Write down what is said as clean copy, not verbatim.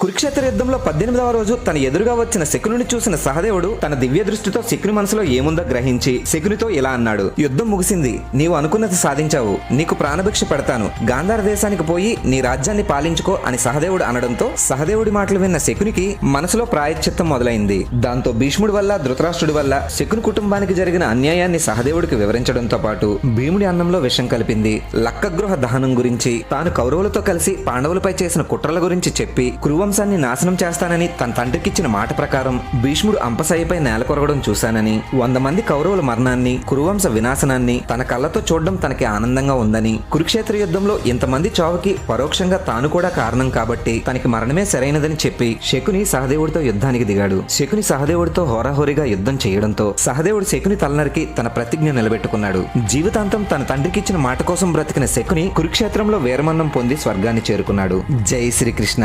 కురుక్షేత్ర యుద్ధంలో 18వ రోజు తన ఎదురుగా వచ్చిన శకునుని చూసిన సహదేవుడు తన దివ్య దృష్టితో శకుని మనసులో ఏముందో గ్రహించి శకునితో ఇలా అన్నాడు: యుద్ధం ముగిసింది, నీవు అనుకున్నది సాధించావు, నీకు ప్రాణభిక్ష పెడతాను, గాంధార దేశానికి పోయి నీ రాజ్యాన్ని పాలించుకో అని సహదేవుడు అనడంతో సహదేవుడి మాటలు విన్న శకునికి మనసులో ప్రాయశ్చిత్తం మొదలైంది. దాంతో భీష్ముడి వల్ల ధృతరాష్ట్రుడి వల్ల శకుని కుటుంబానికి జరిగిన అన్యాయాన్ని సహదేవుడికి వివరించడంతో పాటు భీముడి అన్నంలో విషం కలిపింది, లక్కగృహ దహనం గురించి, తాను కౌరవులతో కలిసి పాండవులపై చేసిన కుట్రల గురించి చెప్పి కురువంశాన్ని నాశనం చేస్తానని తన తండ్రికిచ్చిన మాట ప్రకారం భీష్ముడు అంపశయ్యపై నేల కొరగడం చూశానని, 100 మంది కౌరవుల మరణాన్ని, కురువంశ వినాశనాన్ని తన కళ్ళతో చూడడం తనకి ఆనందంగా ఉందని, కురుక్షేత్ర యుద్ధంలో ఇంతమంది చావుకి పరోక్షంగా తాను కూడా కారణం కాబట్టి తనకి మరణమే సరైనదని చెప్పి శకుని సహదేవుడితో యుద్ధానికి దిగాడు. శకుని సహదేవుడితో హోరాహోరీగా యుద్ధం చేయడంతో సహదేవుడు శకుని తలనరికి తన ప్రతిజ్ఞ నిలబెట్టుకున్నాడు. జీవితాంతం తన తండ్రికిచ్చిన మాట కోసం బ్రతికిన శకుని కురుక్షేత్రంలో వీరమరణం పొంది స్వర్గాన్ని చేరుకున్నాడు. జై శ్రీకృష్ణ.